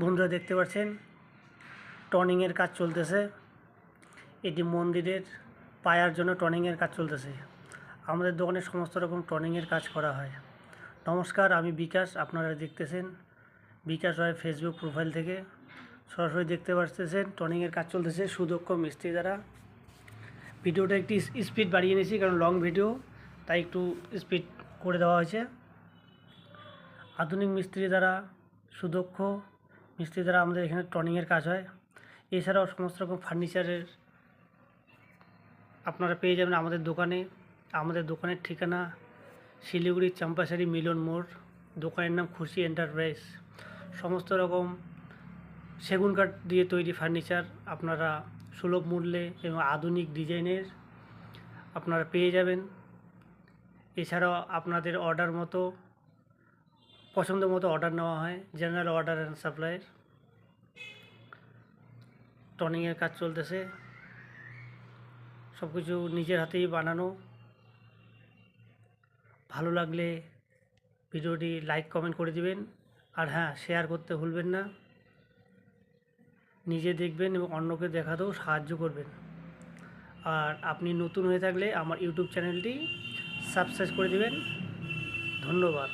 বন্ধুরা দেখতে পাচ্ছেন টনিংয়ের কাজ চলতেছে। এটি মন্দিরের পায়ার জন্য টনিংয়ের কাজ চলতেছে। আমাদের দোকানে সমস্ত রকম টনিংয়ের কাজ করা হয়। নমস্কার, আমি বিকাশ। আপনারা দেখতেছেন বিকাশ রায় ফেসবুক প্রোফাইল থেকে সরাসরি দেখতে পাচ্ছেন টনিংয়ের কাজ চলতেছে সুদক্ষ মিস্ত্রি দ্বারা। ভিডিওটা একটি স্পিড বাড়িয়ে নিয়েছি, কারণ লং ভিডিও, তাই একটু স্পিড করে দেওয়া হয়েছে। আধুনিক মিস্ত্রি দ্বারা, সুদক্ষ মিস্ত্রি দ্বারা আমাদের এখানে টনিংয়ের কাজ হয়। এছাড়াও সমস্ত রকম ফার্নিচারের আপনারা পেয়ে যাবেন আমাদের দোকানে। আমাদের দোকানের ঠিকানা শিলিগুড়ির চাম্পাসারি মিলন মোড়। দোকানের নাম খুশি এন্টারপ্রাইজ। সমস্ত রকম সেগুন কাঠ দিয়ে তৈরি ফার্নিচার আপনারা সুলভ মূল্যে এবং আধুনিক ডিজাইনের আপনারা পেয়ে যাবেন। এছাড়াও আপনাদের অর্ডার মতো, পছন্দ মতো অর্ডার নেওয়া হয়। জেনারেল অর্ডার অ্যান্ড সাপ্লাইয়ের টনিংয়ের কাজ চলতেছে। সব কিছু নিজের হাতেই বানানো। ভালো লাগলে ভিডিওটি লাইক কমেন্ট করে দিবেন, আর হ্যাঁ, শেয়ার করতে ভুলবেন না। নিজে দেখবেন এবং অন্যকে দেখাতেও সাহায্য করবেন। আর আপনি নতুন হয়ে থাকলে আমার ইউটিউব চ্যানেলটি সাবস্ক্রাইব করে দিবেন। ধন্যবাদ।